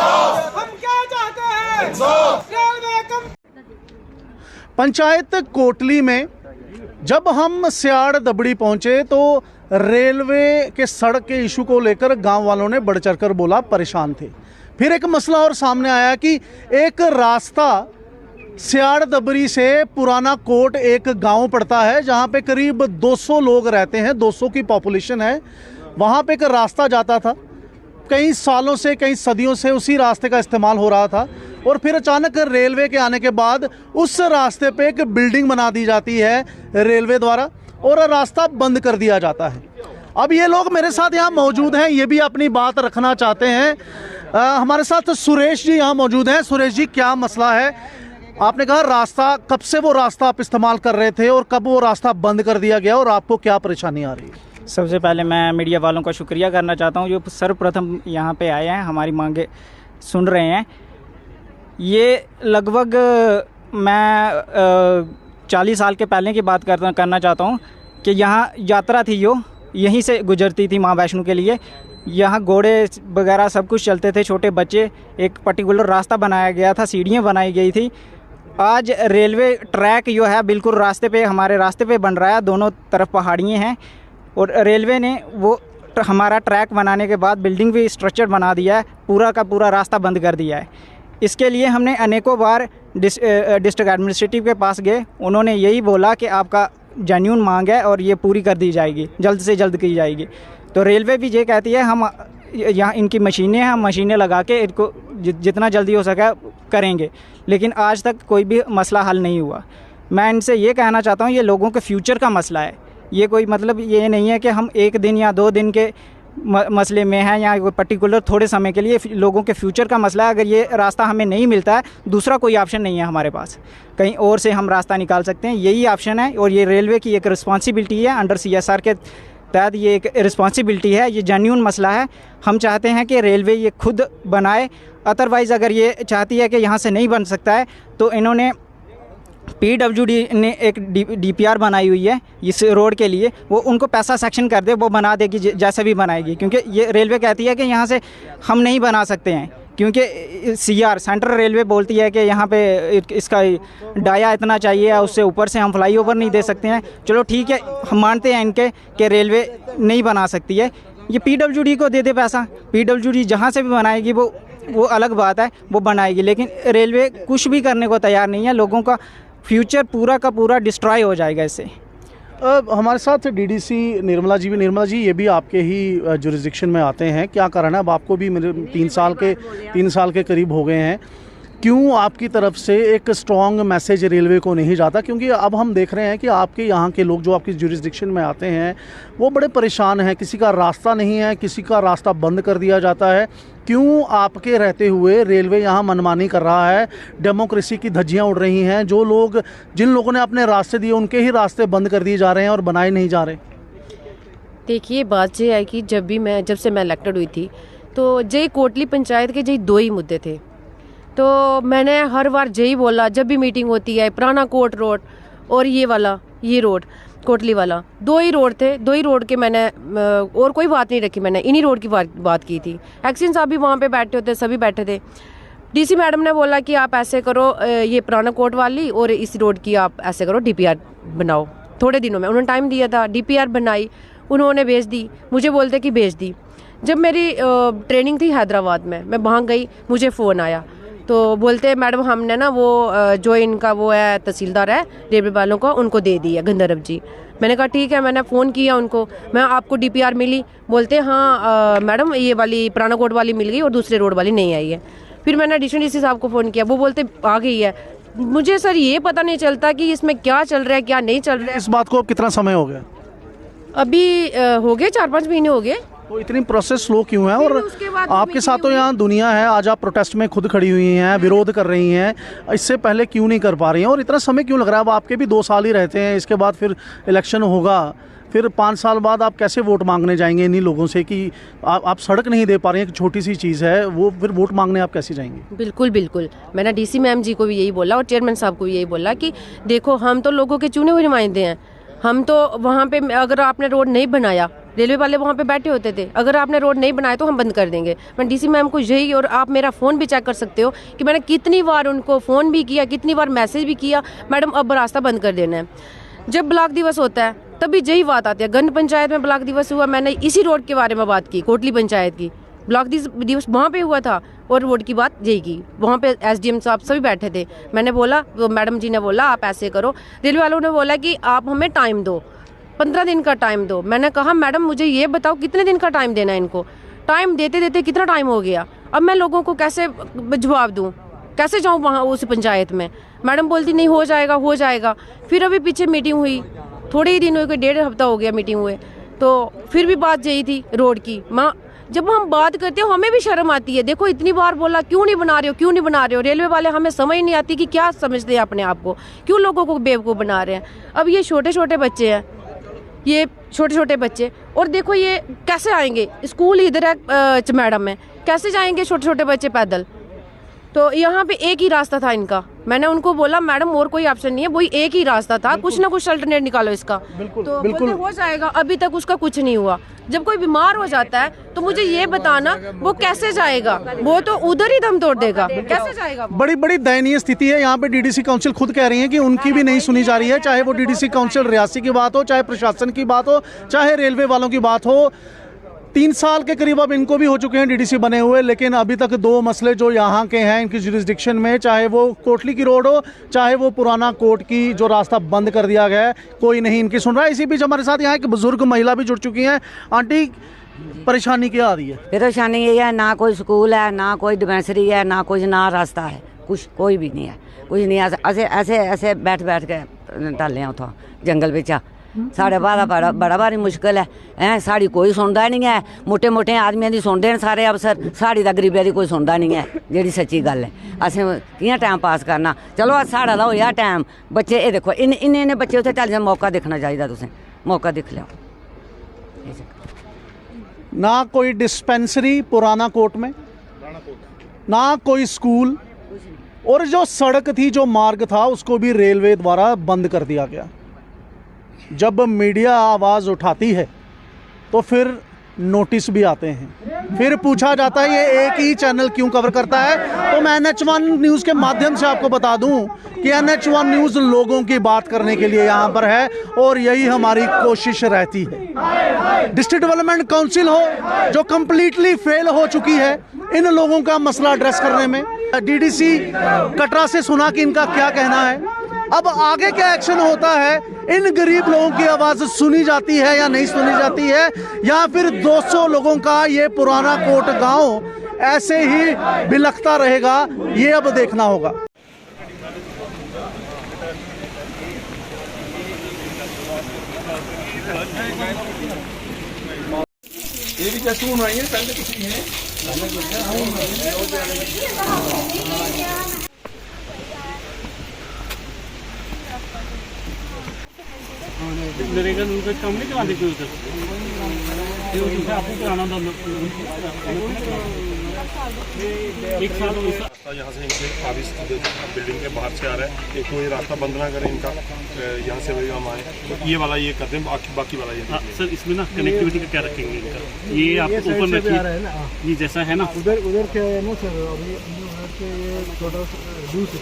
हम क्या चाहते हैं? रेलवे कम। पंचायत कोटली में जब हम सियाड़ दबड़ी पहुंचे तो रेलवे के सड़क के इशू को लेकर गांव वालों ने बढ़ चढ़कर बोला, परेशान थे। फिर एक मसला और सामने आया कि एक रास्ता सियाड़ दबड़ी से पुराना कोट एक गांव पड़ता है जहां पे करीब 200 लोग रहते हैं, 200 की पॉपुलेशन है। वहां पे एक रास्ता जाता था, कई सालों से, कई सदियों से उसी रास्ते का इस्तेमाल हो रहा था। और फिर अचानक रेलवे के आने के बाद उस रास्ते पे एक बिल्डिंग बना दी जाती है रेलवे द्वारा और रास्ता बंद कर दिया जाता है। अब ये लोग मेरे साथ यहाँ मौजूद हैं, ये भी अपनी बात रखना चाहते हैं। हमारे साथ सुरेश जी यहाँ मौजूद हैं। सुरेश जी, क्या मसला है? आपने कहा रास्ता, कब से वो रास्ता आप इस्तेमाल कर रहे थे और कब वो रास्ता बंद कर दिया गया और आपको क्या परेशानी आ रही है? सबसे पहले मैं मीडिया वालों का शुक्रिया करना चाहता हूँ जो सर्वप्रथम यहाँ पे आए हैं, हमारी मांगे सुन रहे हैं। ये लगभग मैं 40 साल के पहले की बात करना चाहता हूँ कि यहाँ यात्रा थी जो यहीं से गुजरती थी माँ वैष्णो के लिए। यहाँ घोड़े वगैरह सब कुछ चलते थे, छोटे बच्चे, एक पर्टिकुलर रास्ता बनाया गया था, सीढ़ियाँ बनाई गई थी। आज रेलवे ट्रैक जो है बिल्कुल रास्ते पे, हमारे रास्ते पे बन रहा है, दोनों तरफ पहाड़ियाँ हैं और रेलवे ने वो हमारा ट्रैक बनाने के बाद बिल्डिंग भी स्ट्रक्चर बना दिया है, पूरा का पूरा रास्ता बंद कर दिया है। इसके लिए हमने अनेकों बार डिस्ट्रिक्ट एडमिनिस्ट्रेटिव के पास गए, उन्होंने यही बोला कि आपका जेन्युइन मांग है और ये पूरी कर दी जाएगी, जल्द से जल्द की जाएगी। तो रेलवे भी ये कहती है हम यहाँ इनकी मशीनें हैं, हम मशीनें लगा के इनको जितना जल्दी हो सके करेंगे, लेकिन आज तक कोई भी मसला हल नहीं हुआ। मैं इनसे ये कहना चाहता हूँ, ये लोगों के फ्यूचर का मसला है। ये कोई मतलब ये नहीं है कि हम एक दिन या 2 दिन के मसले में हैं या कोई पर्टिकुलर थोड़े समय के लिए, लोगों के फ्यूचर का मसला है। अगर ये रास्ता हमें नहीं मिलता है, दूसरा कोई ऑप्शन नहीं है हमारे पास, कहीं और से हम रास्ता निकाल सकते हैं, यही ऑप्शन है। और ये रेलवे की एक रिस्पॉन्सिबिलिटी है, अंडर CSR के तहत ये एक रिस्पॉन्सिबिलिटी है, ये जेन्युइन मसला है। हम चाहते हैं कि रेलवे ये खुद बनाए, अदरवाइज़ अगर ये चाहती है कि यहाँ से नहीं बन सकता है तो इन्होंने PWD ने एक DPR बनाई हुई है इस रोड के लिए, वो उनको पैसा सेक्शन कर दे, वो बना देगी जैसे भी बनाएगी। क्योंकि ये रेलवे कहती है कि यहाँ से हम नहीं बना सकते हैं, क्योंकि CR सेंट्रल रेलवे बोलती है कि यहाँ पे इसका डाया इतना चाहिए, उससे ऊपर से हम फ्लाईओवर नहीं दे सकते हैं। चलो ठीक है, हम मानते हैं इनके कि रेलवे नहीं बना सकती है, ये PWD को दे दे पैसा, PWD जहाँ से भी बनाएगी वो अलग बात है, वो बनाएगी। लेकिन रेलवे कुछ भी करने को तैयार नहीं है, लोगों का फ्यूचर पूरा का पूरा डिस्ट्रॉय हो जाएगा इससे। हमारे साथ DDC निर्मला जी भी। निर्मला जी, ये भी आपके ही जुरिस्डिक्शन में आते हैं, क्या कारण है? अब आपको भी मेरे 3 साल के करीब हो गए हैं, क्यों आपकी तरफ से एक स्ट्रॉन्ग मैसेज रेलवे को नहीं जाता? क्योंकि अब हम देख रहे हैं कि आपके यहाँ के लोग जो आपकी जुरिस्डिक्शन में आते हैं वो बड़े परेशान हैं, किसी का रास्ता नहीं है, किसी का रास्ता बंद कर दिया जाता है। क्यों आपके रहते हुए रेलवे यहाँ मनमानी कर रहा है? डेमोक्रेसी की धज्जियाँ उड़ रही हैं, जिन लोगों ने अपने रास्ते दिए उनके ही रास्ते बंद कर दिए जा रहे हैं और बनाए नहीं जा रहे। देखिए, बात ये है कि जब से मैं इलेक्टेड हुई थी तो जय कोटली पंचायत के जय 2 ही मुद्दे थे। तो मैंने हर बार यही बोला, जब भी मीटिंग होती है, पुराना कोट रोड और ये रोड कोटली वाला, 2 ही रोड थे। 2 ही रोड के मैंने और कोई बात नहीं रखी, मैंने इन्हीं रोड की बात की थी। एक्शन साहब भी वहाँ पे बैठे होते, सभी बैठे थे। DC मैडम ने बोला कि आप ऐसे करो, ये पुराना कोट वाली और इस रोड की आप ऐसे करो, DPR बनाओ। थोड़े दिनों में उन्होंने टाइम दिया था, DPR बनाई, उन्होंने भेज दी, मुझे बोलते कि भेज दी। जब मेरी ट्रेनिंग थी हैदराबाद में, मैं वहाँ गई, मुझे फ़ोन आया तो बोलते मैडम हमने ना वो जो इनका वो है तहसीलदार है रेलवे वालों का, उनको दे दी है, गंधर्व जी। मैंने कहा ठीक है, मैंने फ़ोन किया उनको, मैं आपको DPR मिली? बोलते हाँ मैडम ये वाली पुराना कोट वाली मिल गई और दूसरे रोड वाली नहीं आई है। फिर मैंने एडिशनल DC साहब को फ़ोन किया, वो बोलते आ गई है। मुझे सर ये पता नहीं चलता कि इसमें क्या चल रहा है क्या नहीं चल रहा है। इस बात को कितना समय हो गया? अभी हो गए 4-5 महीने हो गए। तो इतनी प्रोसेस स्लो क्यों है? और आपके साथ तो यहाँ दुनिया है, आज आप प्रोटेस्ट में खुद खड़ी हुई हैं, विरोध कर रही हैं, इससे पहले क्यों नहीं कर पा रही हैं और इतना समय क्यों लग रहा है? अब आपके भी 2 साल ही रहते हैं, इसके बाद फिर इलेक्शन होगा, फिर 5 साल बाद आप कैसे वोट मांगने जाएंगे इन्हीं लोगों से कि आप सड़क नहीं दे पा रही हैं, एक छोटी सी चीज़ है वो, फिर वोट मांगने आप कैसे जाएंगे? बिल्कुल मैंने DC मैम जी को भी यही बोला और चेयरमैन साहब को भी यही बोला कि देखो हम तो लोगों के चुने हुए नुमाइंदे हैं, हम तो वहाँ पे अगर आपने रोड नहीं बनाया रेलवे वाले वहाँ पे बैठे होते थे, अगर आपने रोड नहीं बनाया तो हम बंद कर देंगे। मैं डीसी मैम को यही, और आप मेरा फ़ोन भी चेक कर सकते हो कि मैंने कितनी बार उनको फ़ोन भी किया, कितनी बार मैसेज भी किया, मैडम अब रास्ता बंद कर देना है। जब ब्लॉक दिवस होता है तभी यही बात आती है। गंज पंचायत में ब्लॉक दिवस हुआ, मैंने इसी रोड के बारे में बात की, कोटली पंचायत की। ब्लॉक दिवस वहाँ पे हुआ था और रोड की बात यही की। वहाँ पे एसडीएम साहब सभी बैठे थे। मैंने बोला, तो मैडम जी ने बोला आप ऐसे करो। रेलवे वालों ने बोला कि आप हमें टाइम दो, 15 दिन का टाइम दो। मैंने कहा मैडम मुझे ये बताओ कितने दिन का टाइम देना है इनको। टाइम देते देते कितना टाइम हो गया, अब मैं लोगों को कैसे जवाब दूँ, कैसे जाऊँ वहाँ उस पंचायत में। मैडम बोलती नहीं हो जाएगा हो जाएगा। फिर अभी पीछे मीटिंग हुई, थोड़े ही दिन हुए, कोई 1.5 हफ्ता हो गया मीटिंग हुए, तो फिर भी बात यही थी रोड की। माँ जब हम बात करते हो हमें भी शर्म आती है। देखो इतनी बार बोला क्यों नहीं बना रहे हो, क्यों नहीं बना रहे हो। रेलवे वाले हमें समझ नहीं आती कि क्या समझते हैं अपने आप को, क्यों लोगों को बेवकूफ़ बना रहे हैं। अब ये छोटे छोटे बच्चे हैं, ये छोटे छोटे बच्चे, और देखो ये कैसे आएंगे, स्कूल इधर है चमैडम में, कैसे जाएंगे छोटे छोटे बच्चे पैदल। तो यहाँ पे एक ही रास्ता था इनका। मैंने उनको बोला मैडम और कोई ऑप्शन नहीं है, वही एक ही रास्ता था, कुछ ना कुछ अल्टरनेट निकालो इसका। बिल्कुल, तो बिल्कुल। बोलते हो जाएगा, अभी तक उसका कुछ नहीं हुआ। जब कोई बीमार हो जाता है तो मुझे ये बताना वो कैसे जाएगा, वो तो उधर ही दम तोड़ देगा, कैसे जाएगा। बड़ी बड़ी दयनीय स्थिति है। यहाँ पे डीडीसी काउंसिल खुद कह रही है कि उनकी भी नहीं सुनी जा रही है, चाहे वो डीडीसी काउंसिल रियासी की बात हो, चाहे प्रशासन की बात हो, चाहे रेलवे वालों की बात हो। 3 साल के करीब अब इनको भी हो चुके हैं डीडीसी बने हुए, लेकिन अभी तक 2 मसले जो यहाँ के हैं इनकी जुरिस्डिक्शन में, चाहे वो कोटली की रोड हो, चाहे वो पुराना कोर्ट की जो रास्ता बंद कर दिया गया है, कोई नहीं इनकी सुन रहा है। इसी बीच हमारे साथ यहाँ एक बुजुर्ग महिला भी जुड़ चुकी हैं। आंटी परेशानी क्या आ रही है? परेशानी ये है, ना कोई स्कूल है, ना कोई डिस्पेंसरी है, ना कुछ, ना रास्ता है, कुछ कोई भी नहीं है, कुछ नहीं है। ऐसे ऐसे बैठ के टाले हैं उतो जंगल बिच। साढ़े बड़ा भारी मुश्किल है। साड़ी कोई सुनता नहीं है, मोटे मोटे आदमियों की सुनते हैं सारे अफसर, साड़ी दा गरीबिया की कोई सुनता नहीं है, जी सच्ची गल है। असें कियां टाइम पास करना। चलो साढ़ा दा होया टाइम, बच्चे ये देखो इन्ने बच्चे उत्थे चल जान, मौका देखना चाहिए, तुसें मौका दिख लो। ना कोई डिस्पेंसरी पुराना कोर्ट में, ना कोई स्कूल, और जो सड़क थी, जो मार्ग था, उसको भी रेलवे द्वारा बंद कर दिया गया। जब मीडिया आवाज़ उठाती है तो फिर नोटिस भी आते हैं, फिर पूछा जाता है ये एक ही चैनल क्यों कवर करता है। तो मैं NH1 न्यूज़ के माध्यम से आपको बता दूं कि NH1 न्यूज़ लोगों की बात करने के लिए यहाँ पर है, और यही हमारी कोशिश रहती है। डिस्ट्रिक्ट डेवलपमेंट काउंसिल हो जो कंप्लीटली फेल हो चुकी है इन लोगों का मसला एड्रेस करने में। डीडीसी कटरा से सुना कि इनका क्या कहना है, अब आगे क्या एक्शन होता है, इन गरीब लोगों की आवाज़ सुनी जाती है या नहीं सुनी जाती है, या फिर 200 लोगों का ये पुराना कोट गांव ऐसे ही बिलखता रहेगा, ये अब देखना होगा। ये भी कैसे बनाई है पहले किसी ने नरेगा उनका काम नहीं कराते कोई उधर, आपको कराना था। एक साल रास्ता यहाँ से इनके आविष्ट बिल्डिंग के बाहर से आ रहा है, एक कोई रास्ता बंद ना करें इनका, यहाँ से वही हम आए तो ये वाला ये कर दें, बाकी वाला ये। हाँ सर, इसमें ना कनेक्टिविटी का क्या रखेंगे इनका, ये आप ओपन रखिए, ये जैसा है ना उधर क्या है ना सर, अभी छोटा दूर